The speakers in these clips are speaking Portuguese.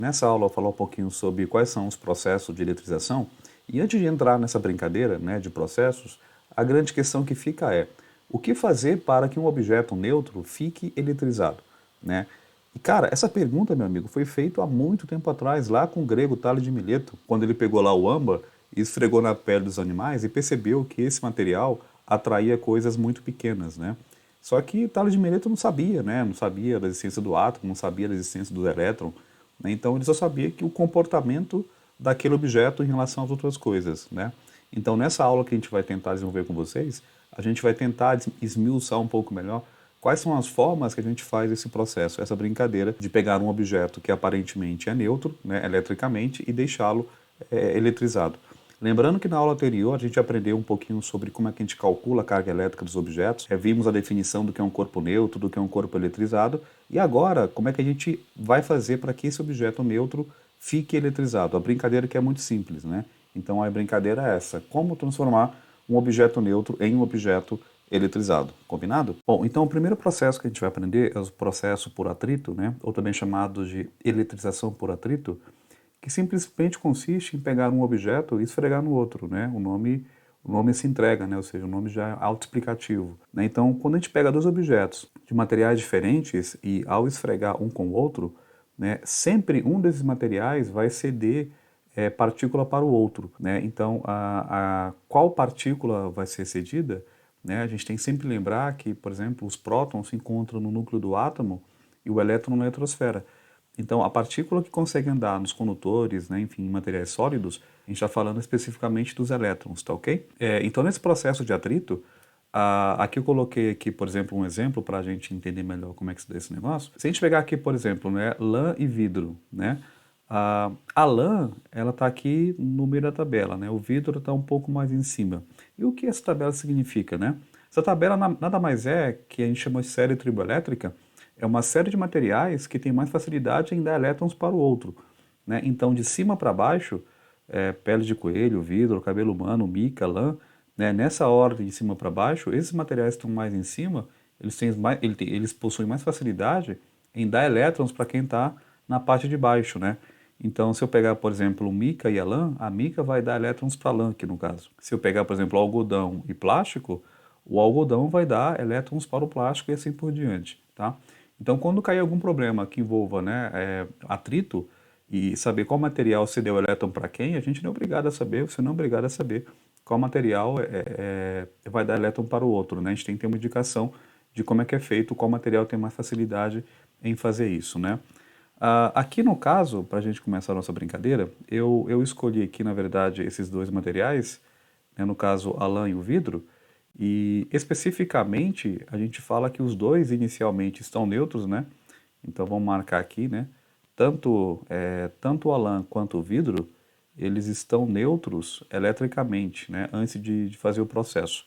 Nessa aula eu vou falar um pouquinho sobre quais são os processos de eletrização e antes de entrar nessa brincadeira, né, de processos, a grande questão que fica é o que fazer para que um objeto neutro fique eletrizado, né? E cara, essa pergunta, meu amigo, foi feita há muito tempo atrás, lá com o grego Tales de Mileto, quando ele pegou lá o âmbar e esfregou na pele dos animais e percebeu que esse material atraía coisas muito pequenas, né? Só que Tales de Mileto não sabia, né? Não sabia da existência do átomo, não sabia da existência do elétron, né? Então ele só sabia que o comportamento daquele objeto em relação às outras coisas, né? Então nessa aula que a gente vai tentar desenvolver com vocês, a gente vai tentar esmiuçar um pouco melhor quais são as formas que a gente faz esse processo, essa brincadeira de pegar um objeto que aparentemente é neutro, né, eletricamente, e deixá-lo eletrizado. Lembrando que na aula anterior a gente aprendeu um pouquinho sobre como é que a gente calcula a carga elétrica dos objetos, vimos a definição do que é um corpo neutro, do que é um corpo eletrizado, e agora como é que a gente vai fazer para que esse objeto neutro fique eletrizado. A brincadeira que é muito simples, né? Então a brincadeira é essa, como transformar um objeto neutro em um objeto eletrizado, combinado? Bom, então o primeiro processo que a gente vai aprender é o processo por atrito, né? Ou também chamado de eletrização por atrito, que simplesmente consiste em pegar um objeto e esfregar no outro, né? O nome se entrega, né? Ou seja, o nome já é autoexplicativo, né? Então, quando a gente pega dois objetos de materiais diferentes e ao esfregar um com o outro, né, sempre um desses materiais vai ceder partícula para o outro, né? Então, qual partícula vai ser cedida, né? A gente tem que sempre lembrar que, por exemplo, os prótons se encontram no núcleo do átomo e o elétron na eletrosfera. Então, a partícula que consegue andar nos condutores, né, enfim, em materiais sólidos, a gente está falando especificamente dos elétrons, tá ok? Então, nesse processo de atrito, aqui eu coloquei aqui, por exemplo, um exemplo para a gente entender melhor como é que se dá esse negócio. Se a gente pegar aqui, por exemplo, né, lã e vidro, né? A lã, ela está aqui no meio da tabela, né? O vidro está um pouco mais em cima. E o que essa tabela significa, né? Essa tabela nada mais é que a gente chama de série triboelétrica, é uma série de materiais que tem mais facilidade em dar elétrons para o outro, né? Então, de cima para baixo, pele de coelho, vidro, cabelo humano, mica, lã, né? Nessa ordem de cima para baixo, esses materiais que estão mais em cima, eles possuem mais facilidade em dar elétrons para quem está na parte de baixo, né? Então, se eu pegar, por exemplo, o mica e a mica vai dar elétrons para a lã, aqui no caso. Se eu pegar, por exemplo, algodão e plástico, o algodão vai dar elétrons para o plástico e assim por diante, tá? Então, quando cair algum problema que envolva, né, atrito e saber qual material cedeu o elétron para quem, a gente não é obrigado a saber, você não é obrigado a saber qual material vai dar elétron para o outro, né? A gente tem que ter uma indicação de como é que é feito, qual material tem mais facilidade em fazer isso, né? Aqui no caso, para a gente começar a nossa brincadeira, eu escolhi aqui, na verdade, esses dois materiais, né, no caso a lã e o vidro, e especificamente a gente fala que os dois inicialmente estão neutros, né? Então vamos marcar aqui, né? Tanto a lã quanto o vidro, eles estão neutros eletricamente, né? Antes de fazer o processo.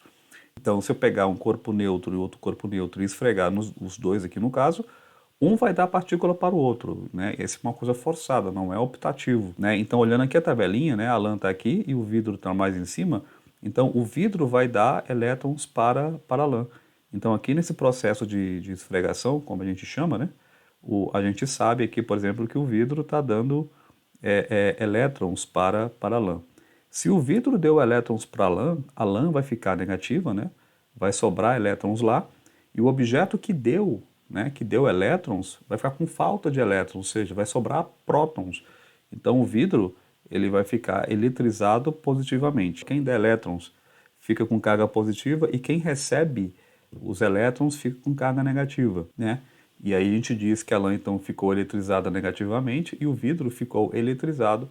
Então, se eu pegar um corpo neutro e outro corpo neutro e esfregar os dois aqui no caso, um vai dar partícula para o outro, né? Essa é uma coisa forçada, não é optativo, né? Então, olhando aqui a tabelinha, né? A lã está aqui e o vidro está mais em cima. Então, o vidro vai dar elétrons para a lã. Então, aqui nesse processo de esfregação, como a gente chama, né? A gente sabe aqui, por exemplo, que o vidro está dando elétrons para a lã. Se o vidro deu elétrons para a lã vai ficar negativa, né? Vai sobrar elétrons lá, e o objeto que deu, né, que deu elétrons, vai ficar com falta de elétrons, ou seja, vai sobrar prótons. Então o vidro ele vai ficar eletrizado positivamente. Quem der elétrons fica com carga positiva e quem recebe os elétrons fica com carga negativa, né? E aí a gente diz que a lã então ficou eletrizada negativamente e o vidro ficou eletrizado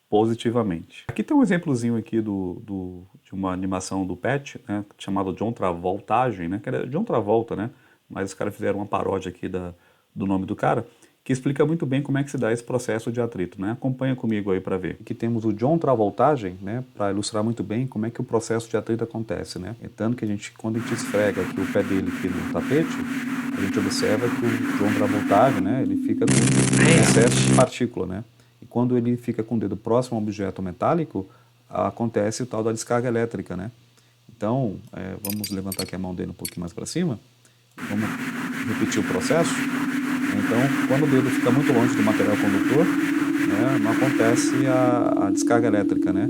positivamente. Aqui tem um exemplozinho aqui de uma animação do Pet, né, chamado John Travoltagem, né, que era John Travolta, né, mas os caras fizeram uma paródia aqui do nome do cara, que explica muito bem como é que se dá esse processo de atrito, né? Acompanha comigo aí para ver. Aqui temos o John Travoltagem, né, para ilustrar muito bem como é que o processo de atrito acontece, né? É tanto que quando a gente esfrega aqui o pé dele aqui no tapete, a gente observa que o John Travoltagem, né, ele fica com excesso de partícula, né? E quando ele fica com o dedo próximo a um objeto metálico, acontece o tal da descarga elétrica, né? Então, vamos levantar aqui a mão dele um pouquinho mais para cima. Vamos repetir o processo. Então, quando o dedo fica muito longe do material condutor, não acontece a descarga elétrica, né?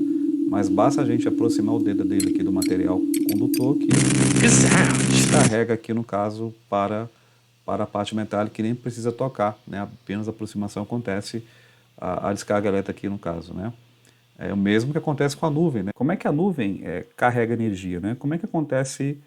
Mas basta a gente aproximar o dedo dele aqui do material condutor que descarrega aqui no caso para a parte metálica que nem precisa tocar, né? Apenas a aproximação acontece a descarga elétrica aqui no caso, né? É o mesmo que acontece com a nuvem, né? Como é que a nuvem carrega energia, né? Como é que acontece...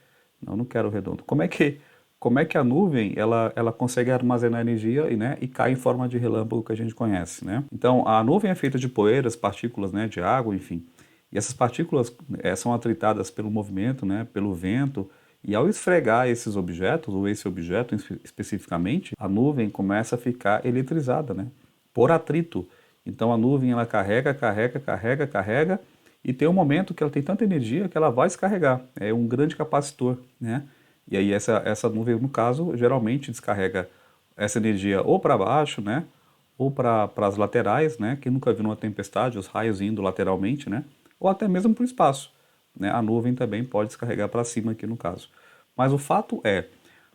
Não quero redondo. Como é que a nuvem ela consegue armazenar energia e cai em forma de relâmpago que a gente conhece, né? Então, a nuvem é feita de poeiras, partículas, né, de água, enfim. E essas partículas são atritadas pelo movimento, né, pelo vento, e ao esfregar esses objetos, ou esse objeto especificamente, a nuvem começa a ficar eletrizada, né, por atrito. Então a nuvem ela carrega, e tem um momento que ela tem tanta energia que ela vai descarregar. É um grande capacitor, né? E aí essa nuvem, no caso, geralmente descarrega essa energia ou para baixo, né? Ou para as laterais, né? Quem nunca viu uma tempestade, os raios indo lateralmente, né? Ou até mesmo para o espaço, né? A nuvem também pode descarregar para cima aqui no caso. Mas o fato é,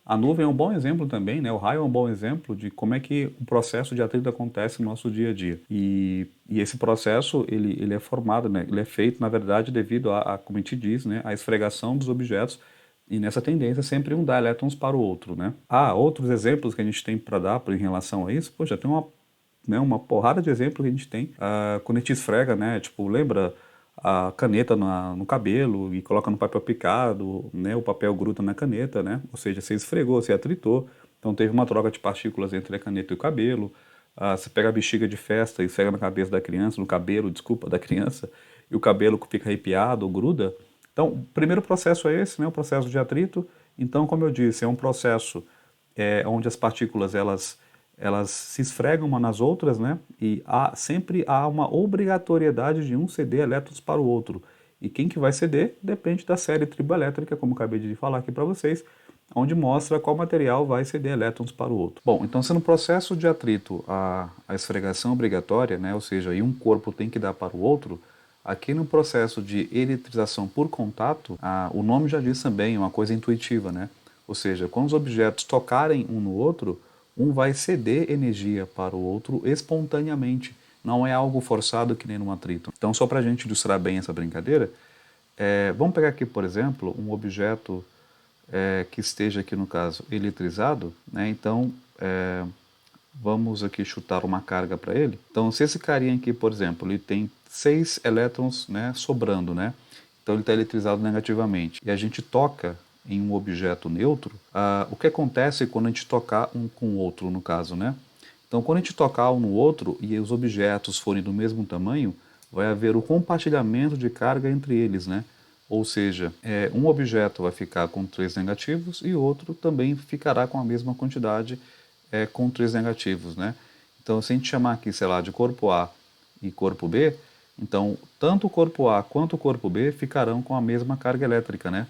a nuvem é um bom exemplo também, né? O raio é um bom exemplo de como é que o processo de atrito acontece no nosso dia a dia. E esse processo, ele é formado, né? Ele é feito, na verdade, devido como a gente diz, né? A esfregação dos objetos e nessa tendência sempre um dá elétrons para o outro, né? Outros exemplos que a gente tem para dar em relação a isso, pô, já tem uma porrada de exemplos que a gente tem quando a gente esfrega, né? Tipo, lembra a caneta no cabelo e coloca no papel picado, né? O papel gruda na caneta, né? Ou seja, você esfregou, você atritou, então teve uma troca de partículas entre a caneta e o cabelo. Você pega a bexiga de festa e esfrega na cabeça da criança, no cabelo, desculpa, da criança, e o cabelo fica arrepiado, gruda. Então, o primeiro processo é esse, né? O processo de atrito. Então, como eu disse, é um processo onde as partículas elas se esfregam umas nas outras, né? E sempre há uma obrigatoriedade de um ceder elétrons para o outro. E quem que vai ceder depende da série triboelétrica, como acabei de falar aqui para vocês, onde mostra qual material vai ceder elétrons para o outro. Bom, então se no processo de atrito a esfregação é obrigatória, né? Ou seja, e um corpo tem que dar para o outro, aqui no processo de eletrização por contato, o nome já diz também, é uma coisa intuitiva, né? Ou seja, quando os objetos tocarem um no outro, um vai ceder energia para o outro espontaneamente. Não é algo forçado que nem num atrito. Então, só para a gente ilustrar bem essa brincadeira, vamos pegar aqui, por exemplo, um objeto que esteja aqui, no caso, eletrizado, né? Então, vamos aqui chutar uma carga para ele. Então, se esse carinha aqui, por exemplo, ele tem 6 elétrons, né, sobrando, né? Então ele está eletrizado negativamente. E a gente toca em um objeto neutro, o que acontece quando a gente tocar um com o outro, no caso, né? Então, quando a gente tocar um no outro e os objetos forem do mesmo tamanho, vai haver o compartilhamento de carga entre eles, né? Ou seja, um objeto vai ficar com 3 negativos e o outro também ficará com a mesma quantidade com 3 negativos, né? Então, se a gente chamar aqui, sei lá, de corpo A e corpo B, então tanto o corpo A quanto o corpo B ficarão com a mesma carga elétrica, né?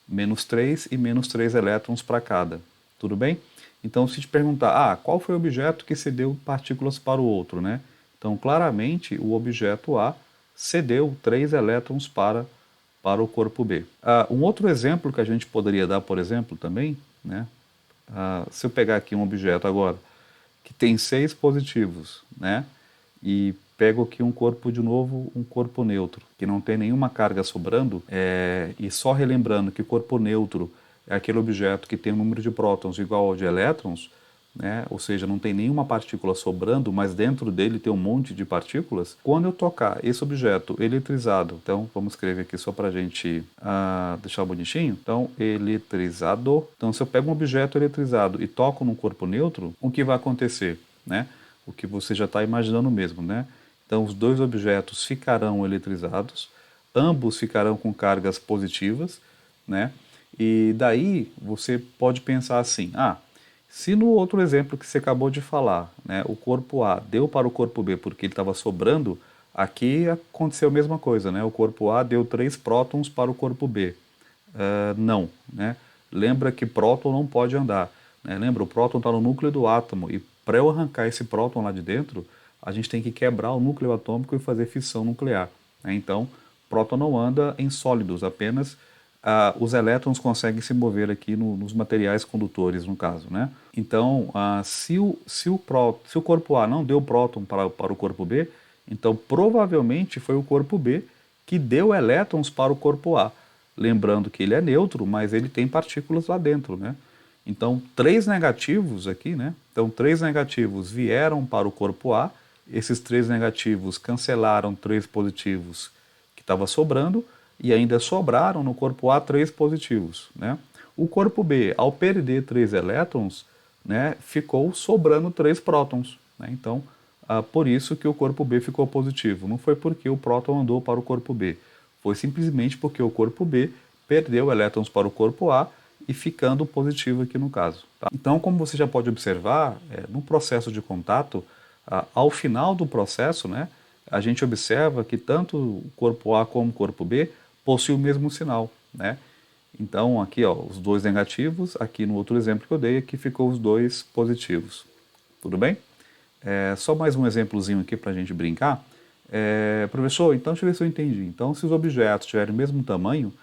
-3 e -3 elétrons para cada. Tudo bem? Então, se te perguntar, qual foi o objeto que cedeu partículas para o outro, né? Então, claramente, o objeto A cedeu 3 elétrons para o corpo B. Um outro exemplo que a gente poderia dar, por exemplo, também, né? Se eu pegar aqui um objeto agora que tem 6 positivos, né? E pego aqui um corpo de novo, um corpo neutro, que não tem nenhuma carga sobrando, e só relembrando que o corpo neutro é aquele objeto que tem um número de prótons igual ao de elétrons, né? Ou seja, não tem nenhuma partícula sobrando, mas dentro dele tem um monte de partículas. Quando eu tocar esse objeto eletrizado, então vamos escrever aqui só para a gente deixar bonitinho. Então, eletrizado. Então, se eu pego um objeto eletrizado e toco num corpo neutro, o que vai acontecer, né? O que você já está imaginando mesmo, né? Então, os dois objetos ficarão eletrizados, ambos ficarão com cargas positivas, né? E daí você pode pensar assim, se no outro exemplo que você acabou de falar, né, o corpo A deu para o corpo B porque ele estava sobrando, aqui aconteceu a mesma coisa, né? O corpo A deu 3 prótons para o corpo B. Não, né? Lembra que próton não pode andar, né? Lembra, o próton está no núcleo do átomo e para eu arrancar esse próton lá de dentro, a gente tem que quebrar o núcleo atômico e fazer fissão nuclear, né? Então, próton não anda em sólidos, apenas os elétrons conseguem se mover aqui nos materiais condutores, no caso, né? Então, se o corpo A não deu próton para o corpo B, então provavelmente foi o corpo B que deu elétrons para o corpo A. Lembrando que ele é neutro, mas ele tem partículas lá dentro, né? Então, 3 negativos aqui, né? Então, 3 negativos vieram para o corpo A, esses 3 negativos cancelaram 3 positivos que estava sobrando, e ainda sobraram no corpo A 3 positivos, né? O corpo B, ao perder 3 elétrons, né, ficou sobrando 3 prótons, né? Então, por isso que o corpo B ficou positivo. Não foi porque o próton andou para o corpo B, foi simplesmente porque o corpo B perdeu elétrons para o corpo A e ficando positivo aqui no caso. Tá? Então, como você já pode observar, no processo de contato, ao final do processo, né, a gente observa que tanto o corpo A como o corpo B possuem o mesmo sinal, né? Então, aqui, ó, os 2 negativos, aqui no outro exemplo que eu dei, aqui ficou os 2 positivos. Tudo bem? Só mais um exemplozinho aqui para a gente brincar. Professor, então deixa eu ver se eu entendi. Então, se os objetos tiverem o mesmo tamanho,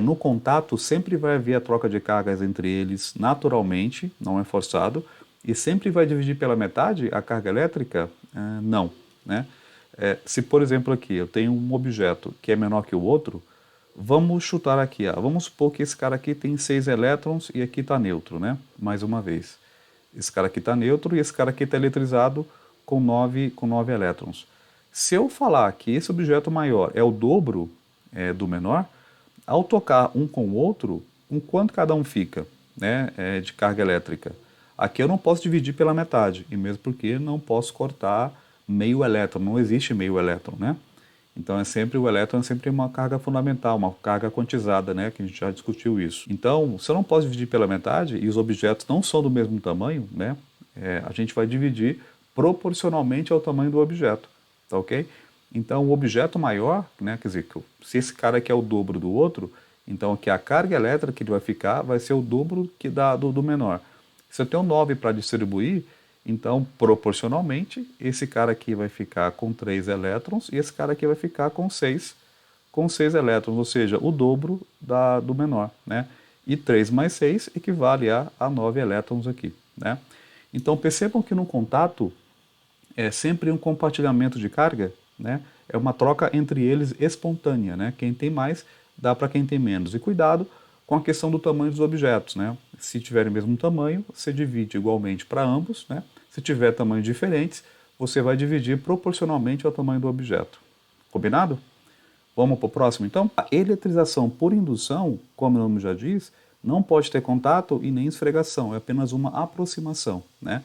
no contato sempre vai haver a troca de cargas entre eles naturalmente, não é forçado, e sempre vai dividir pela metade a carga elétrica? Não, né? Se, por exemplo, aqui eu tenho um objeto que é menor que o outro, vamos chutar aqui, vamos supor que esse cara aqui tem 6 elétrons e aqui está neutro, né? Mais uma vez. Esse cara aqui está neutro e esse cara aqui está eletrizado com nove elétrons. Se eu falar que esse objeto maior é o dobro do menor, ao tocar um com o outro, com quanto cada um fica, né, de carga elétrica? Aqui eu não posso dividir pela metade, e mesmo porque não posso cortar meio elétron, não existe meio elétron, né? Então o elétron é sempre uma carga fundamental, uma carga quantizada, né, que a gente já discutiu isso. Então, se eu não posso dividir pela metade e os objetos não são do mesmo tamanho, né, a gente vai dividir proporcionalmente ao tamanho do objeto, tá ok? Então, o objeto maior, né, quer dizer, se esse cara aqui é o dobro do outro, então aqui a carga elétrica que ele vai ficar vai ser o dobro que do menor. Se eu tenho 9 para distribuir, então, proporcionalmente, esse cara aqui vai ficar com 3 elétrons e esse cara aqui vai ficar com seis elétrons, ou seja, o dobro do menor, né? E 3 mais 6 equivale a 9 elétrons aqui, né? Então, percebam que no contato é sempre um compartilhamento de carga, né? É uma troca entre eles espontânea, né? Quem tem mais dá para quem tem menos. E cuidado com a questão do tamanho dos objetos, né? Se tiverem o mesmo tamanho, você divide igualmente para ambos, né? Se tiver tamanhos diferentes, você vai dividir proporcionalmente ao tamanho do objeto. Combinado? Vamos para o próximo, então? A eletrização por indução, como o nome já diz, não pode ter contato e nem esfregação, é apenas uma aproximação, né?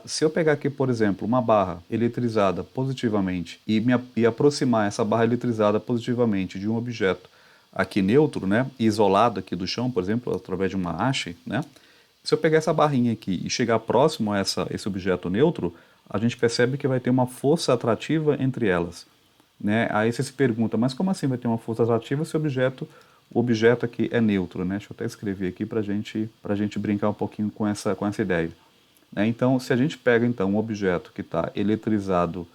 Se eu pegar aqui, por exemplo, uma barra eletrizada positivamente e aproximar essa barra eletrizada positivamente de um objeto aqui neutro, né, isolado aqui do chão, por exemplo, através de uma haste, né, se eu pegar essa barrinha aqui e chegar próximo a esse objeto neutro, a gente percebe que vai ter uma força atrativa entre elas, né? Aí você se pergunta, mas como assim vai ter uma força atrativa se o objeto aqui é neutro, né? Deixa eu até escrever aqui para gente brincar um pouquinho com essa ideia. Então, se a gente pega então um objeto que está eletrizado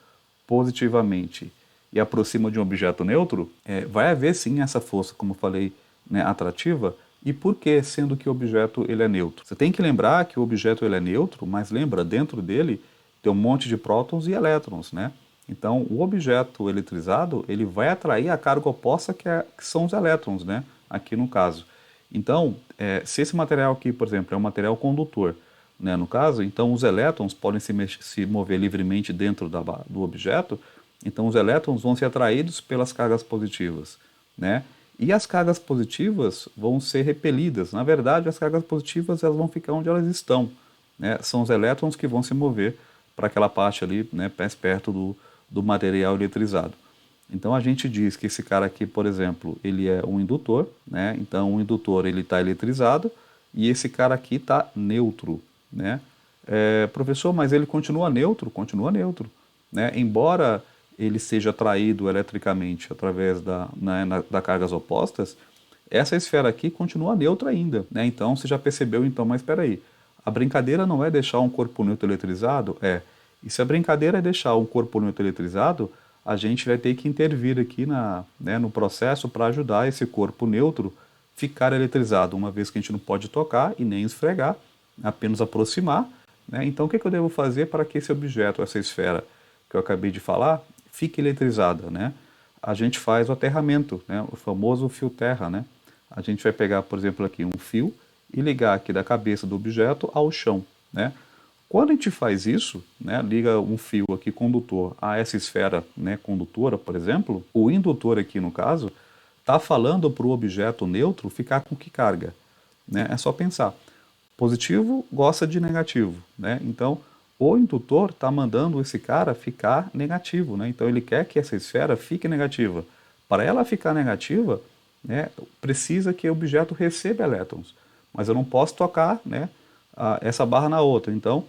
positivamente e aproxima de um objeto neutro, vai haver sim essa força, como eu falei, né, atrativa. E por que, sendo que o objeto ele é neutro? Você tem que lembrar que o objeto ele é neutro, mas lembra, dentro dele tem um monte de prótons e elétrons, né? Então, o objeto eletrizado ele vai atrair a carga oposta que são os elétrons, né? Aqui no caso. Então, se esse material aqui, por exemplo, é um material condutor, né, no caso, então os elétrons podem se mover livremente dentro do objeto, então os elétrons vão ser atraídos pelas cargas positivas, né? E as cargas positivas vão ser repelidas. Na verdade, as cargas positivas elas vão ficar onde elas estão, né? São os elétrons que vão se mover para aquela parte ali, né, mais perto do material eletrizado. Então a gente diz que esse cara aqui, por exemplo, ele é um indutor, né? Então o indutor ele está eletrizado e esse cara aqui está neutro, né? Professor, mas ele continua neutro? Continua neutro, né? Embora ele seja atraído eletricamente através da cargas opostas, essa esfera aqui continua neutra ainda, né? Então você já percebeu, então, mas espera aí, a brincadeira não é deixar um corpo neutro eletrizado? E se a brincadeira é deixar um corpo neutro eletrizado, a gente vai ter que intervir aqui no processo para ajudar esse corpo neutro ficar eletrizado, uma vez que a gente não pode tocar e nem esfregar, apenas aproximar, né? Então o que eu devo fazer para que esse objeto, essa esfera que eu acabei de falar, fique eletrizada, né? A gente faz o aterramento, né? O famoso fio terra, né? A gente vai pegar, por exemplo, aqui um fio e ligar aqui da cabeça do objeto ao chão, né? Quando a gente faz isso, né, liga um fio aqui condutor a essa esfera, né, condutora, por exemplo, o indutor aqui no caso está falando para o objeto neutro ficar com que carga, né? É só pensar. Positivo gosta de negativo, né? Então o indutor está mandando esse cara ficar negativo, né? Então ele quer que essa esfera fique negativa. Para ela ficar negativa, né, precisa que o objeto receba elétrons, mas eu não posso tocar, né, essa barra na outra. Então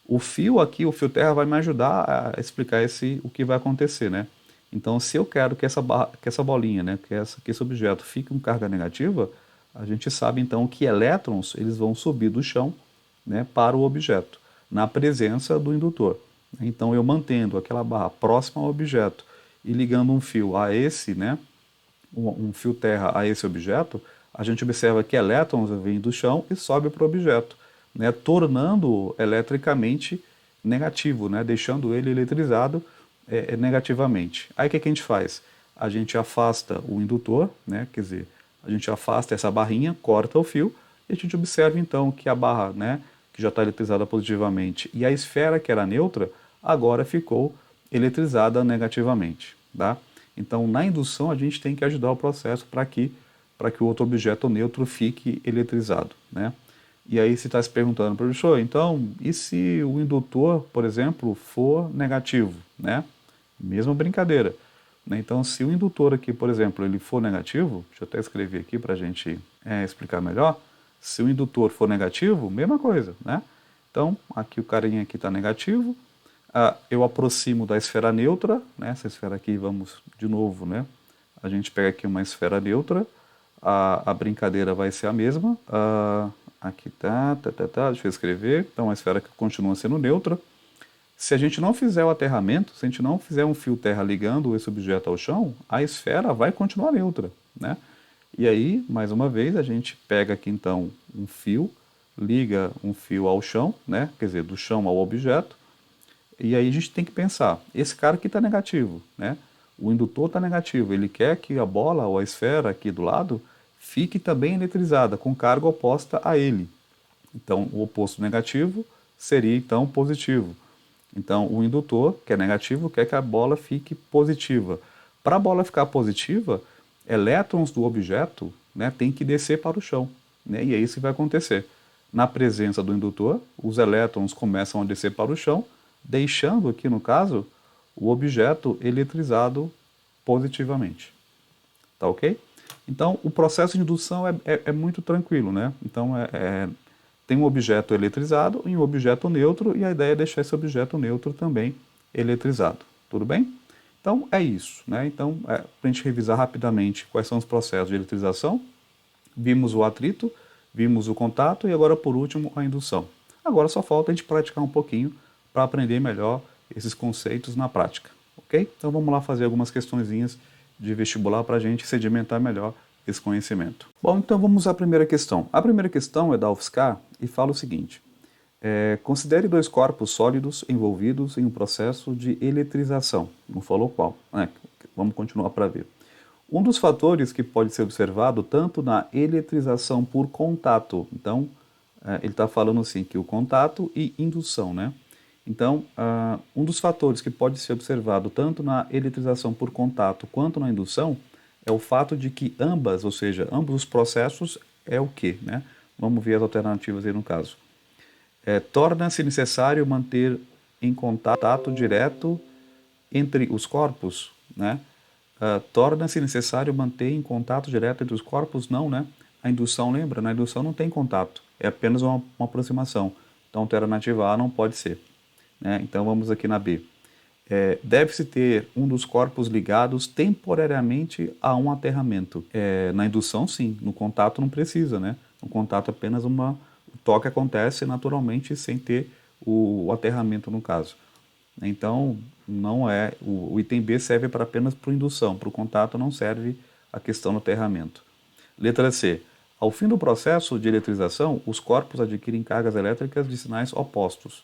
o fio aqui, o fio terra, vai me ajudar a explicar o que vai acontecer, né? Então, se eu quero que essa bolinha, né, que esse objeto fique com carga negativa, a gente sabe então que elétrons eles vão subir do chão, né, para o objeto, na presença do indutor. Então, eu mantendo aquela barra próxima ao objeto e ligando um fio a esse, né, um fio terra a esse objeto, a gente observa que elétrons vêm do chão e sobe para o objeto, né, tornando-o eletricamente negativo, né, deixando ele eletrizado negativamente. Aí o que a gente faz? A gente afasta o indutor, né, quer dizer, a gente afasta essa barrinha, corta o fio e a gente observa então que a barra, né, que já está eletrizada positivamente, e a esfera que era neutra, agora ficou eletrizada negativamente. Tá? Então, na indução, a gente tem que ajudar o processo para que o outro objeto neutro fique eletrizado. Né? E aí você está se perguntando, professor, então, e se o indutor, por exemplo, for negativo? Né? Mesma brincadeira. Né? Então, se o indutor aqui, por exemplo, ele for negativo, deixa eu até escrever aqui para a gente explicar melhor, se o indutor for negativo, mesma coisa. Né? Então, aqui o carinha aqui está negativo, eu aproximo da esfera neutra, né? Essa esfera aqui, vamos de novo, né? A gente pega aqui uma esfera neutra, a brincadeira vai ser a mesma, aqui deixa eu escrever, então a esfera que continua sendo neutra. Se a gente não fizer o aterramento, se a gente não fizer um fio terra ligando esse objeto ao chão, a esfera vai continuar neutra, né? E aí, mais uma vez, a gente pega aqui então um fio, liga um fio ao chão, né? Quer dizer, do chão ao objeto, e aí a gente tem que pensar, esse cara aqui está negativo, né? O indutor está negativo, ele quer que a bola ou a esfera aqui do lado fique também eletrizada, com carga oposta a ele. Então, o oposto negativo seria então positivo. Então, o indutor, que é negativo, quer que a bola fique positiva. Para a bola ficar positiva, elétrons do objeto, né, tem que descer para o chão. Né? E é isso que vai acontecer. Na presença do indutor, os elétrons começam a descer para o chão, deixando aqui, no caso, o objeto eletrizado positivamente. Tá ok? Então, o processo de indução é muito tranquilo, né? Então, tem um objeto eletrizado e um objeto neutro, e a ideia é deixar esse objeto neutro também eletrizado. Tudo bem? Então, é isso, né? Então, para a gente revisar rapidamente quais são os processos de eletrização, vimos o atrito, vimos o contato e agora, por último, a indução. Agora só falta a gente praticar um pouquinho para aprender melhor esses conceitos na prática, ok? Então vamos lá fazer algumas questõezinhas de vestibular para a gente sedimentar melhor esse conhecimento. Bom, então vamos à primeira questão. A primeira questão é da UFSCar e fala o seguinte: considere dois corpos sólidos envolvidos em um processo de eletrização. Não falou qual, né? Vamos continuar para ver. Um dos fatores que pode ser observado tanto na eletrização por contato, então ele está falando assim que o contato e indução, né? Então, um dos fatores que pode ser observado tanto na eletrização por contato quanto na indução é o fato de que ambas, ou seja, ambos os processos é o quê, né? Vamos ver as alternativas aí no caso. Torna-se necessário manter em contato direto entre os corpos, né? Torna-se necessário manter em contato direto entre os corpos? Não, né? A indução, lembra? Na indução não tem contato, é apenas uma aproximação. Então, a alternativa A não pode ser. Né? Então, vamos aqui na B. Deve-se ter um dos corpos ligados temporariamente a um aterramento. Na indução, sim. No contato, não precisa, né? No contato, apenas o toque acontece naturalmente sem ter o aterramento, no caso. Então, não é. O item B serve apenas para indução. Para o contato, não serve a questão do aterramento. Letra C. Ao fim do processo de eletrização, os corpos adquirem cargas elétricas de sinais opostos.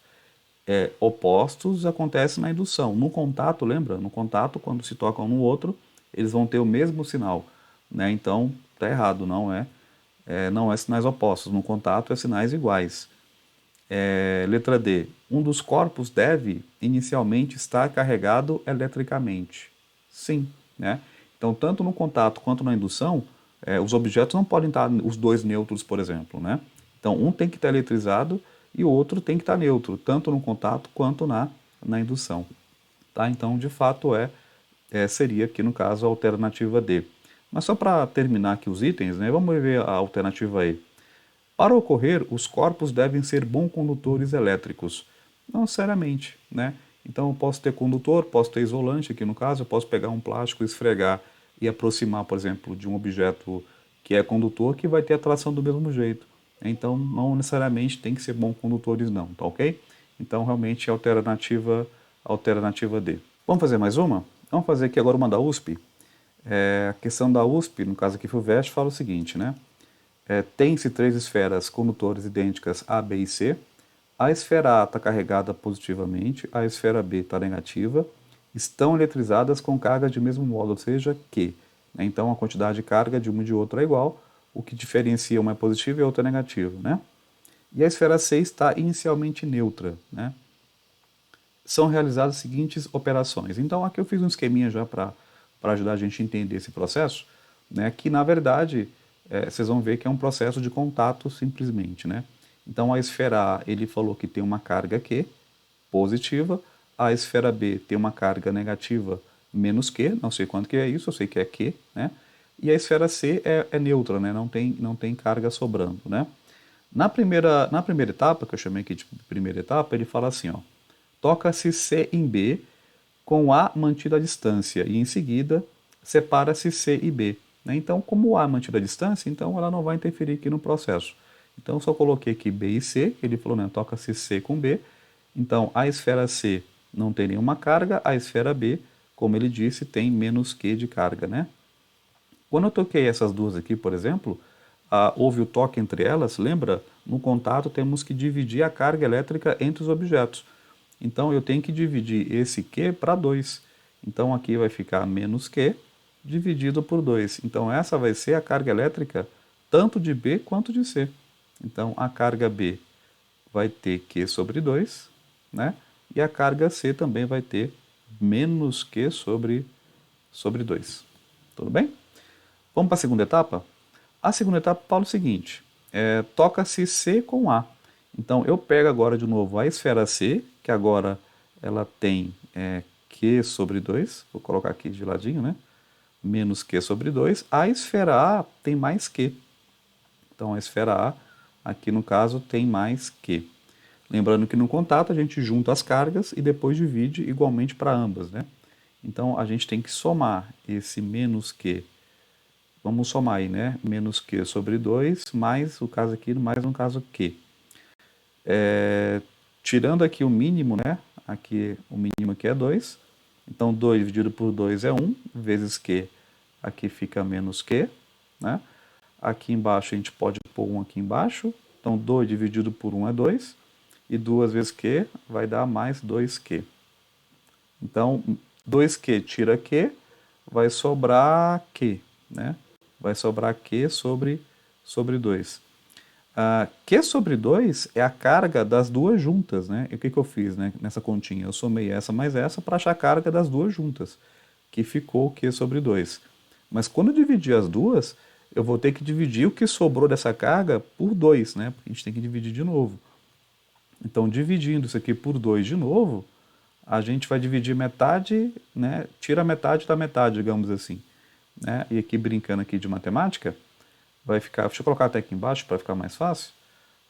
Opostos acontece na indução. No contato, lembra? No contato, quando se tocam um no outro, eles vão ter o mesmo sinal, né? Então, tá errado, não é sinais opostos. No contato é sinais iguais. Letra D. Um dos corpos deve inicialmente estar carregado eletricamente. Sim, né? Então, tanto no contato quanto na indução, os objetos não podem estar os dois neutros, por exemplo, né? Então, um tem que estar eletrizado e o outro tem que estar neutro, tanto no contato quanto na indução. Tá? Então, de fato, seria aqui no caso a alternativa D. Mas só para terminar aqui os itens, né, vamos ver a alternativa E. Para ocorrer, os corpos devem ser bons condutores elétricos. Não necessariamente, né? Então eu posso ter condutor, posso ter isolante aqui no caso, eu posso pegar um plástico, esfregar e aproximar, por exemplo, de um objeto que é condutor, que vai ter atração do mesmo jeito. Então não necessariamente tem que ser bons condutores não, tá ok? Então realmente é a alternativa D. Vamos fazer mais uma? Vamos fazer aqui agora uma da USP. A questão da USP, no caso aqui FUVEST, fala o seguinte, né? Tem-se três esferas condutores idênticas A, B e C. A esfera A está carregada positivamente, a esfera B está negativa, estão eletrizadas com carga de mesmo modo, ou seja, que. Né? Então a quantidade de carga de uma e de outra é igual, o que diferencia uma é positiva e a outra é negativa. Né? E a esfera C está inicialmente neutra. Né? São realizadas as seguintes operações. Então aqui eu fiz um esqueminha já para ajudar a gente a entender esse processo, né? Que na verdade vocês vão ver que é um processo de contato simplesmente, né? Então a esfera A, ele falou que tem uma carga Q positiva, a esfera B tem uma carga negativa menos Q, não sei quanto que é isso, eu sei que é Q, né? E a esfera C é neutra, né? Não tem carga sobrando, né? Na primeira etapa, que eu chamei aqui de primeira etapa, ele fala assim, ó, toca-se C em B com A mantido à distância e em seguida separa-se C e B. Né? Então, como o A é mantido à distância, então ela não vai interferir aqui no processo. Então, eu só coloquei aqui B e C, ele falou, né, toca-se C com B. Então, a esfera C não tem nenhuma carga, a esfera B, como ele disse, tem menos Q de carga, né? Quando eu toquei essas duas aqui, por exemplo, houve o toque entre elas, lembra? No contato temos que dividir a carga elétrica entre os objetos. Então eu tenho que dividir esse Q para 2. Então aqui vai ficar menos Q dividido por 2. Então essa vai ser a carga elétrica tanto de B quanto de C. Então a carga B vai ter Q sobre 2, né? E a carga C também vai ter menos Q sobre 2. Tudo bem? Vamos para a segunda etapa? A segunda etapa fala o seguinte, toca-se C com A. Então eu pego agora de novo a esfera C, que agora ela tem Q sobre 2, vou colocar aqui de ladinho, né? Menos Q sobre 2. A esfera A tem mais Q. Então a esfera A, aqui no caso, tem mais Q. Lembrando que no contato a gente junta as cargas e depois divide igualmente para ambas, né? Então a gente tem que somar esse menos Q. Vamos somar aí, né? Menos Q sobre 2, mais o caso aqui, mais um caso Q. Tirando aqui o mínimo, né? Aqui o mínimo aqui é 2. Então 2 dividido por 2 é 1, vezes Q. Aqui fica menos Q, né? Aqui embaixo a gente pode pôr 1 aqui embaixo. Então 2 dividido por 1 é 2. E 2 vezes Q vai dar mais 2Q. Então 2Q tira Q, vai sobrar Q, né? Vai sobrar Q sobre 2. Q sobre 2 é a carga das duas juntas, né? E o que eu fiz, né, nessa continha? Eu somei essa mais essa para achar a carga das duas juntas, que ficou Q sobre 2. Mas quando eu dividir as duas, eu vou ter que dividir o que sobrou dessa carga por 2, né? Porque a gente tem que dividir de novo. Então, dividindo isso aqui por 2 de novo, a gente vai dividir metade, né? Tira metade da metade, digamos assim. Né? E aqui, brincando aqui de matemática, vai ficar... Deixa eu colocar até aqui embaixo para ficar mais fácil.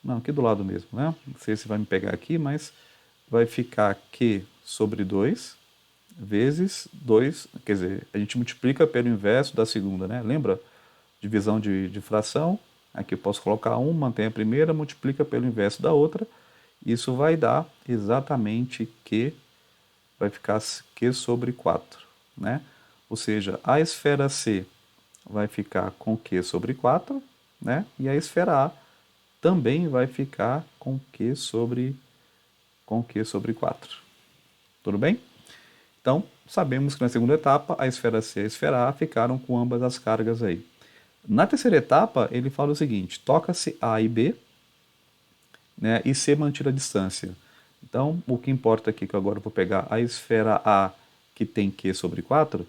Não, aqui do lado mesmo, né? Não sei se vai me pegar aqui, mas vai ficar Q sobre 2 vezes 2, quer dizer, a gente multiplica pelo inverso da segunda, né? Lembra? Divisão de fração. Aqui eu posso colocar 1, mantém a primeira, multiplica pelo inverso da outra. Isso vai dar exatamente Q, vai ficar Q sobre 4, né? Ou seja, a esfera C vai ficar com Q sobre 4, né? E a esfera A também vai ficar com Q sobre 4. Tudo bem? Então, sabemos que na segunda etapa, a esfera C e a esfera A ficaram com ambas as cargas aí. Na terceira etapa, ele fala o seguinte: toca-se A e B, né, e C mantida a distância. Então, o que importa aqui, que agora eu vou pegar a esfera A, que tem Q sobre 4,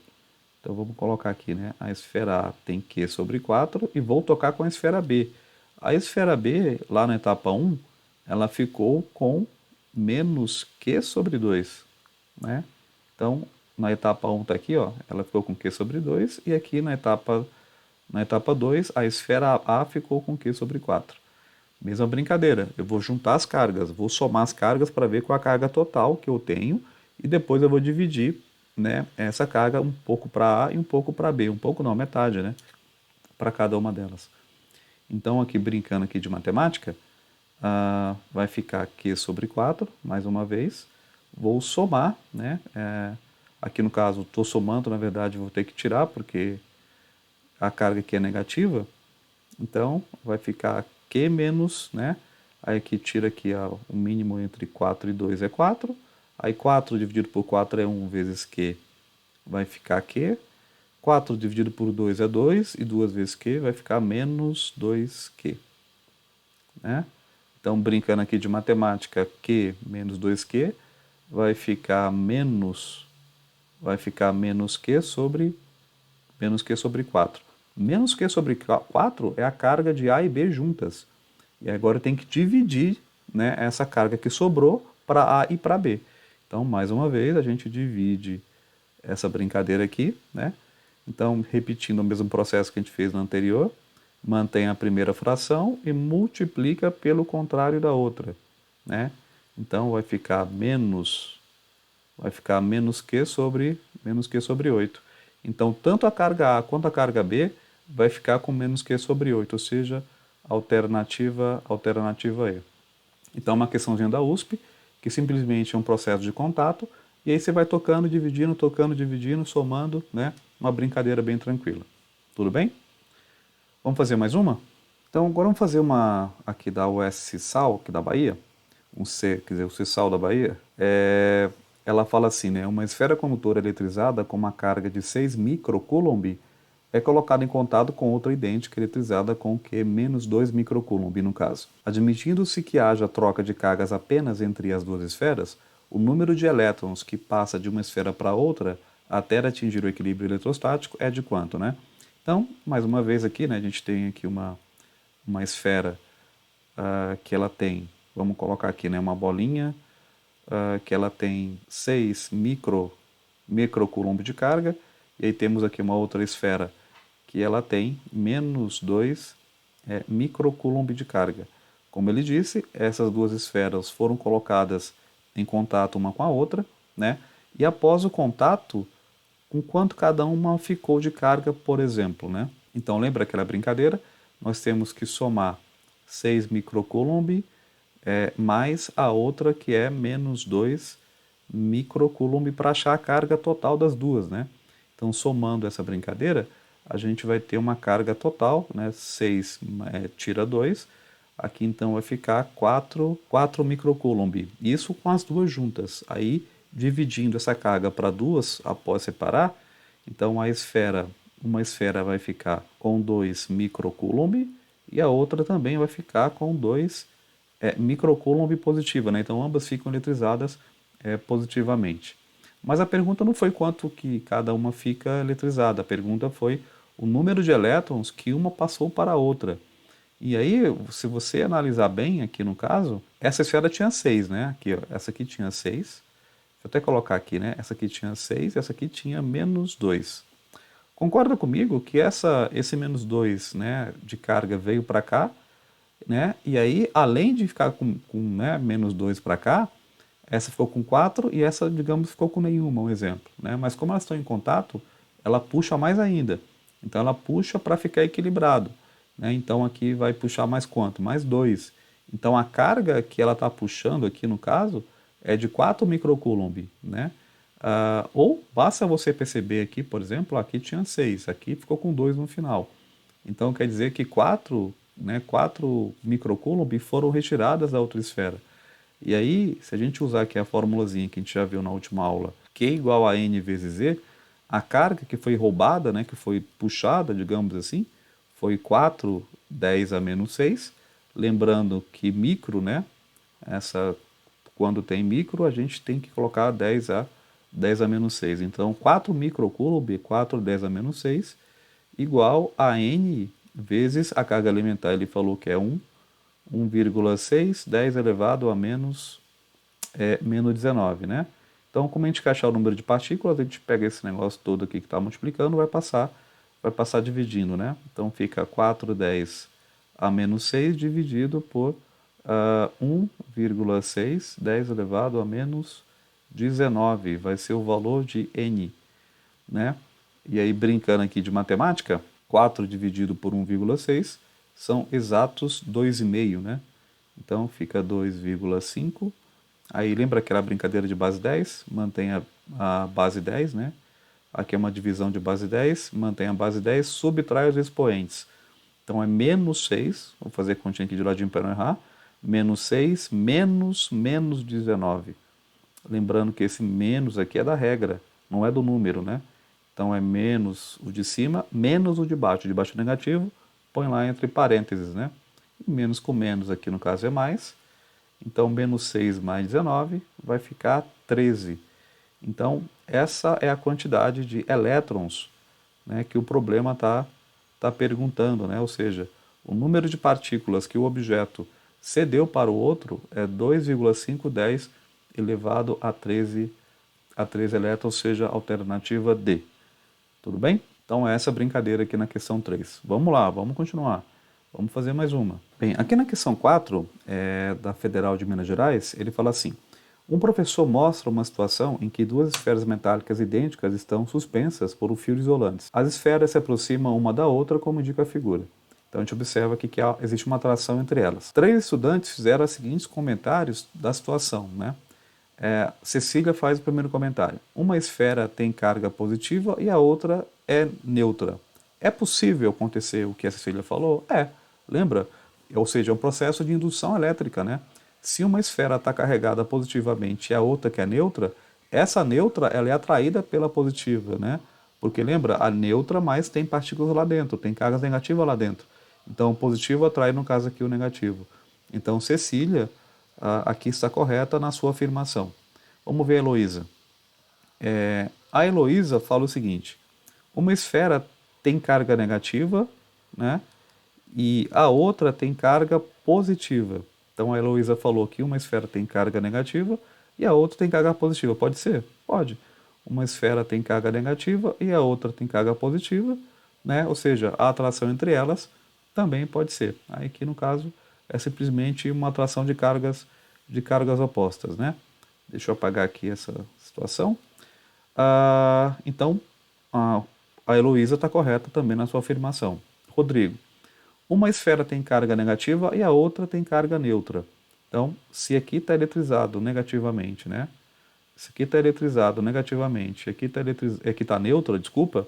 então vamos colocar aqui, né, a esfera A tem Q sobre 4 e vou tocar com a esfera B. A esfera B, lá na etapa 1, ela ficou com menos Q sobre 2, né? Então, na etapa 1 está aqui, ó, ela ficou com Q sobre 2, e aqui na etapa 2, a esfera A ficou com Q sobre 4. Mesma brincadeira, eu vou juntar as cargas, vou somar as cargas para ver qual a carga total que eu tenho e depois eu vou dividir, né, essa carga um pouco para A e um pouco para B, um pouco não, metade, né, para cada uma delas. Então aqui brincando aqui de matemática, vai ficar Q sobre 4, mais uma vez, vou somar, né, aqui no caso estou somando, na verdade vou ter que tirar porque a carga aqui é negativa, então vai ficar Q menos, né? Aí aqui tira aqui o mínimo entre 4 e 2 é 4. Aí 4 dividido por 4 é 1 vezes Q, vai ficar Q. 4 dividido por 2 é 2 e 2 vezes Q vai ficar menos 2Q. Né? Então, brincando aqui de matemática, Q menos 2Q vai ficar menos Q sobre Q sobre 4. Menos Q sobre 4 é a carga de A e B juntas. E agora tem que dividir, né, essa carga que sobrou para A e para B. Então, mais uma vez, a gente divide essa brincadeira aqui, né? Então, repetindo o mesmo processo que a gente fez no anterior, mantém a primeira fração e multiplica pelo contrário da outra, né? Então, vai ficar menos Q sobre 8. Então, tanto a carga A quanto a carga B vai ficar com menos Q sobre 8, ou seja, alternativa E. Então, é uma questãozinha da USP, que simplesmente é um processo de contato, e aí você vai tocando, dividindo, somando, né? Uma brincadeira bem tranquila. Tudo bem? Vamos fazer mais uma? Então, agora vamos fazer uma aqui da UES Sal, aqui da Bahia, o CISAL da Bahia. Ela fala assim, né? Uma esfera condutora eletrizada com uma carga de 6 microcoulomb é colocada em contato com outra idêntica eletrizada com Q menos 2 microcoulomb, no caso. Admitindo-se que haja troca de cargas apenas entre as duas esferas, o número de elétrons que passa de uma esfera para outra até atingir o equilíbrio eletrostático é de quanto, né? Então, mais uma vez aqui, né, a gente tem aqui uma esfera que ela tem, vamos colocar aqui, né, uma bolinha que ela tem 6 microcoulomb de carga, e aí temos aqui uma outra esfera que ela tem menos 2 microcoulomb de carga. Como ele disse, essas duas esferas foram colocadas em contato uma com a outra, né? E após o contato, com quanto cada uma ficou de carga, por exemplo, né? Então, lembra aquela brincadeira? Nós temos que somar 6 microcoulomb mais a outra que é menos 2 microcoulomb para achar a carga total das duas, né? Então, somando essa brincadeira, a gente vai ter uma carga total, né? 6 tira 2, aqui então vai ficar 4 microcoulomb. Isso com as duas juntas. Aí, dividindo essa carga para duas após separar, então uma esfera vai ficar com 2 microcoulomb e a outra também vai ficar com 2 microcoulomb positiva, né? Então ambas ficam eletrizadas positivamente. Mas a pergunta não foi quanto que cada uma fica eletrizada, a pergunta foi o número de elétrons que uma passou para a outra. E aí, se você analisar bem aqui no caso, essa esfera tinha 6, né? Aqui, ó, essa aqui tinha 6. Deixa eu até colocar aqui, né? Essa aqui tinha 6 e essa aqui tinha menos 2. Concorda comigo que esse menos 2, né, de carga veio para cá, né? E aí, além de ficar com né, menos 2 para cá, essa ficou com 4 e essa, digamos, ficou com nenhuma, um exemplo. Né? Mas como elas estão em contato, ela puxa mais ainda. Então ela puxa para ficar equilibrado. Né? Então aqui vai puxar mais quanto? Mais 2. Então a carga que ela está puxando aqui no caso é de 4 microcoulomb. Né? Ou basta você perceber aqui, por exemplo, aqui tinha 6, aqui ficou com 2 no final. Então quer dizer que 4 né, 4 microcoulomb foram retiradas da outra esfera. E aí, se a gente usar aqui a formulazinha que a gente já viu na última aula, Q igual a N vezes Z, a carga que foi roubada, né, que foi puxada, digamos assim, foi 4, 10 a menos 6. Lembrando que micro, né, quando tem micro, a gente tem que colocar 10 a menos 6. Então, 4 microcoulomb, 4 10 a menos 6, igual a N vezes a carga elementar. Ele falou que é 1,6, 10 elevado a menos 19, né? Então, como a gente quer achar o número de partículas, a gente pega esse negócio todo aqui que está multiplicando, vai passar dividindo, né? Então, fica 4, 10 a menos 6 dividido por 1,6, 10 elevado a menos 19. Vai ser o valor de N, né? E aí, brincando aqui de matemática, 4 dividido por 1,6 são exatos 2,5, né? Então, fica 2,5. Aí, lembra aquela brincadeira de base 10? Mantém a base 10, né? Aqui é uma divisão de base 10, mantém a base 10, subtrai os expoentes. Então, é menos 6, vou fazer a continha aqui de ladinho para não errar, menos 6, menos 19. Lembrando que esse menos aqui é da regra, não é do número, né? Então é menos o de cima, menos o de baixo. O de baixo é negativo, põe lá entre parênteses, né? E menos com menos aqui no caso é mais. Então menos 6 mais 19 vai ficar 13. Então essa é a quantidade de elétrons, né, que o problema tá perguntando, né? Ou seja, o número de partículas que o objeto cedeu para o outro é 2,510 elevado a 13 elétrons, ou seja, alternativa D. Tudo bem? Então é essa brincadeira aqui na questão 3. Vamos lá, vamos continuar. Vamos fazer mais uma. Bem, aqui na questão 4, da Federal de Minas Gerais, ele fala assim: um professor mostra uma situação em que duas esferas metálicas idênticas estão suspensas por um fio isolante. As esferas se aproximam uma da outra, como indica a figura. Então a gente observa aqui que existe uma atração entre elas. 3 estudantes fizeram os seguintes comentários da situação, né? Cecília faz o primeiro comentário. Uma esfera tem carga positiva e a outra é neutra. É possível acontecer o que a Cecília falou? Lembra? Ou seja, é um processo de indução elétrica, né? Se uma esfera está carregada positivamente e a outra que é neutra, essa neutra ela é atraída pela positiva, né? Porque lembra, a neutra mais tem partículas lá dentro, tem cargas negativas lá dentro. Então o positivo atrai, no caso aqui, o negativo. Então Cecília aqui está correta na sua afirmação. Vamos ver a Heloísa. A Heloísa fala o seguinte: uma esfera tem carga negativa, né? E a outra tem carga positiva. Então a Heloísa falou que uma esfera tem carga negativa e a outra tem carga positiva. Pode ser? Pode. Uma esfera tem carga negativa e a outra tem carga positiva, né? Ou seja, a atração entre elas também pode ser. Aí aqui no caso é simplesmente uma atração de cargas opostas, né? Deixa eu apagar aqui essa situação. Então, a Heloísa está correta também na sua afirmação. Rodrigo, uma esfera tem carga negativa e a outra tem carga neutra. Então, se aqui está eletrizado negativamente, né? Se aqui está eletrizado negativamente, aqui está neutra, desculpa,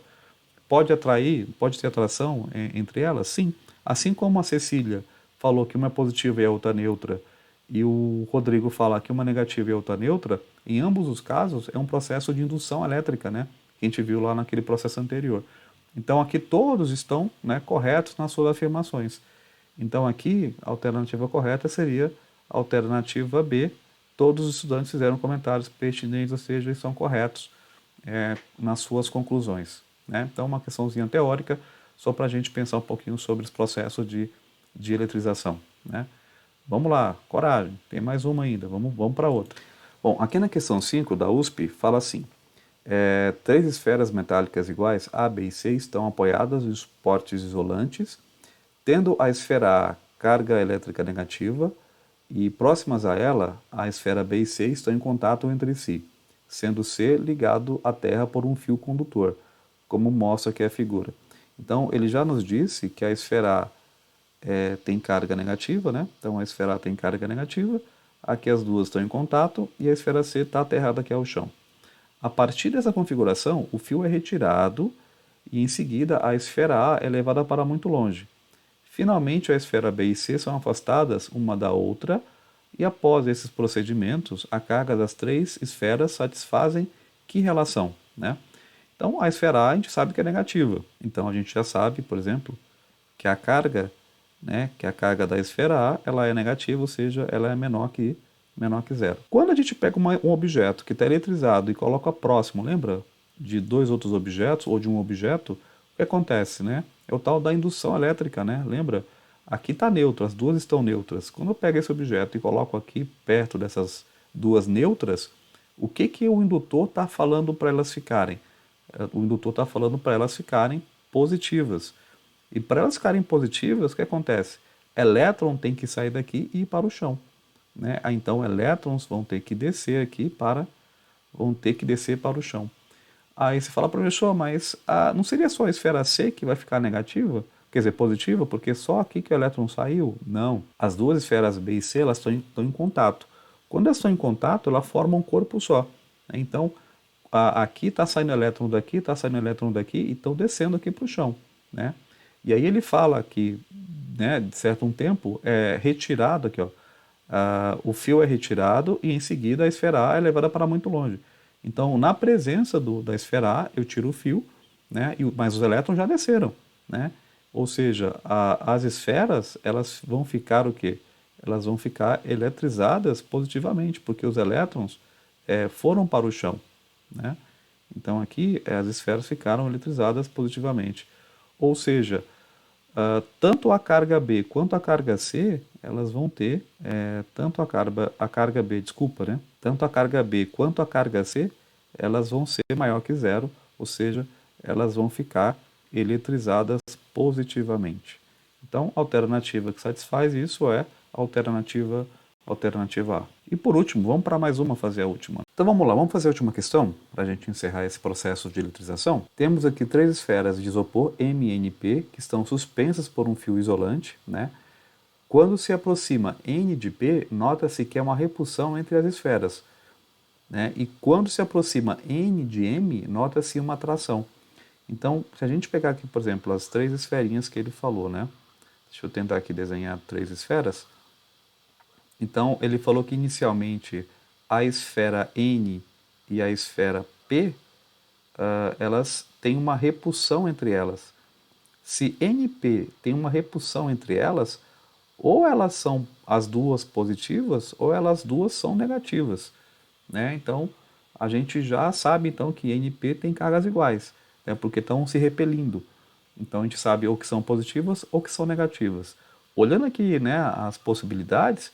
pode ter atração entre elas? Sim. Assim como a Cecília falou que uma é positiva e a outra neutra, e o Rodrigo fala que uma negativa e a outra neutra, em ambos os casos é um processo de indução elétrica, né? Que a gente viu lá naquele processo anterior. Então aqui todos estão, né, corretos nas suas afirmações. Então aqui a alternativa correta seria a alternativa B. Todos os estudantes fizeram comentários pertinentes, ou seja, eles são corretos nas suas conclusões, né? Então uma questãozinha teórica, só para a gente pensar um pouquinho sobre os processos de eletrização, né? Vamos lá, coragem, tem mais uma ainda, vamos para outra. Bom, aqui na questão 5 da USP fala assim: 3 esferas metálicas iguais, A, B e C, estão apoiadas em suportes isolantes, tendo a esfera A carga elétrica negativa e próximas a ela, a esfera B e C estão em contato entre si, sendo C ligado à Terra por um fio condutor, como mostra aqui a figura. Então, ele já nos disse que a esfera A tem carga negativa, né? Então a esfera A tem carga negativa, aqui as duas estão em contato e a esfera C está aterrada aqui ao chão. A partir dessa configuração, o fio é retirado e em seguida a esfera A é levada para muito longe. Finalmente, a esfera B e C são afastadas uma da outra e após esses procedimentos, a carga das três esferas satisfazem que relação, né? Então, a esfera A a gente sabe que é negativa. Então, a gente já sabe, por exemplo, que a carga, né, que a carga da esfera A, ela é negativa, ou seja, ela é menor que zero. Quando a gente pega um objeto que está eletrizado e coloca próximo, lembra de dois outros objetos ou de um objeto, o que acontece, né? É o tal da indução elétrica, né? Lembra? Aqui está neutro, as duas estão neutras. Quando eu pego esse objeto e coloco aqui perto dessas duas neutras, o que que o indutor está falando para elas ficarem? O indutor está falando para elas ficarem positivas. E para elas ficarem positivas, o que acontece? Elétron tem que sair daqui e ir para o chão, né? Então elétrons vão ter que descer aqui para o chão. Aí você fala, professor, mas não seria só a esfera C que vai ficar negativa? Quer dizer, positiva, porque só aqui que o elétron saiu? Não. As duas esferas B e C elas estão em contato. Quando elas estão em contato, elas formam um corpo só, né? Então, aqui está saindo elétron daqui, está saindo elétron daqui e estão descendo aqui para o chão, né? E aí ele fala que, né, de certo um tempo, é retirado aqui, ó, o fio é retirado e em seguida a esfera A é levada para muito longe. Então, na presença da esfera A, eu tiro o fio, né, mas os elétrons já desceram, né? Ou seja, as esferas elas vão ficar o quê? Elas vão ficar eletrizadas positivamente, porque os elétrons foram para o chão, né? Então aqui as esferas ficaram eletrizadas positivamente. Ou seja, tanto a carga B quanto a carga C, elas vão ter, tanto a carga B, desculpa, né? Tanto a carga B quanto a carga C, elas vão ser maior que zero, ou seja, elas vão ficar eletrizadas positivamente. Então, a alternativa que satisfaz isso é a alternativa A. E por último, vamos para mais uma, fazer a última. Então vamos lá, vamos fazer a última questão para a gente encerrar esse processo de eletrização. Temos aqui três esferas de isopor M e NP que estão suspensas por um fio isolante, né? Quando se aproxima N de P, nota-se que é uma repulsão entre as esferas, né? E quando se aproxima N de M, nota-se uma atração. Então, se a gente pegar aqui, por exemplo, as três esferinhas que ele falou, né? Deixa eu tentar aqui desenhar três esferas. Então, ele falou que inicialmente a esfera N e a esfera P, elas têm uma repulsão entre elas. Se NP tem uma repulsão entre elas, ou elas são as duas positivas, ou elas duas são negativas, né? Então, a gente já sabe então que NP tem cargas iguais, né? Porque estão se repelindo. Então, a gente sabe ou que são positivas ou que são negativas. Olhando aqui, né, as possibilidades,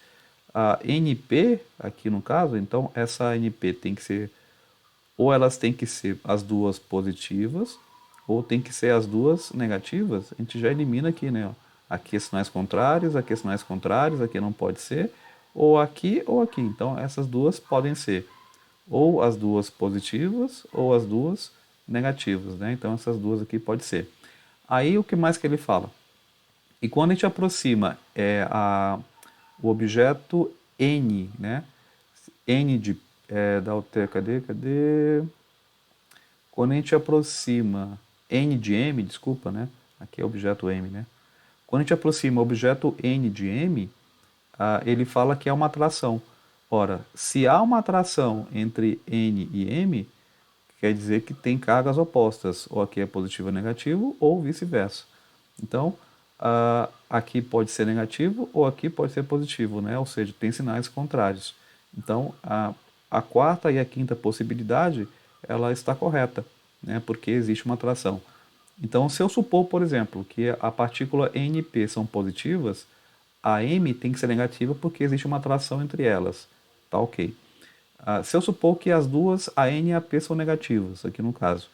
a NP, aqui no caso, então essa NP tem que ser, ou elas têm que ser as duas positivas, ou tem que ser as duas negativas. A gente já elimina aqui, né? Ó. Aqui sinais contrários, aqui sinais contrários, aqui não pode ser, ou aqui ou aqui. Então essas duas podem ser ou as duas positivas ou as duas negativas, né? Então essas duas aqui pode ser. Aí o que mais que ele fala? E quando a gente aproxima o objeto N, né? N de cadê? Quando a gente aproxima N de M, desculpa, né? Aqui é o objeto M, né? Quando a gente aproxima o objeto N de M, ele fala que é uma atração. Ora, se há uma atração entre N e M, quer dizer que tem cargas opostas, ou aqui é positivo ou negativo, ou vice-versa. Então, aqui pode ser negativo ou aqui pode ser positivo, né? Ou seja, tem sinais contrários. Então, a quarta e a quinta possibilidade, ela está correta, né? Porque existe uma atração. Então, se eu supor, por exemplo, que a partícula NP são positivas, a M tem que ser negativa porque existe uma atração entre elas. Tá ok. Se eu supor que as duas, a N e a P, são negativas, aqui no caso,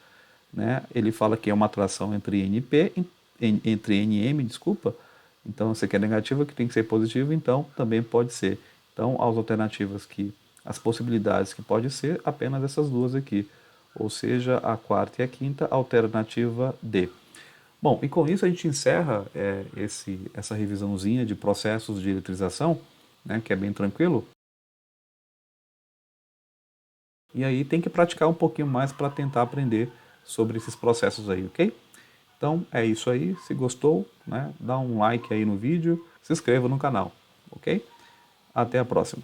né? Ele fala que é uma atração entre NP, entre N e M, desculpa. Então, você quer negativa, que tem que ser positivo, então também pode ser. Então, as alternativas as possibilidades que pode ser, apenas essas duas aqui. Ou seja, a quarta e a quinta, alternativa D. Bom, e com isso a gente encerra essa revisãozinha de processos de eletrização, né, que é bem tranquilo. E aí tem que praticar um pouquinho mais para tentar aprender sobre esses processos aí, ok? Então é isso aí, se gostou, né, dá um like aí no vídeo, se inscreva no canal, ok? Até a próxima.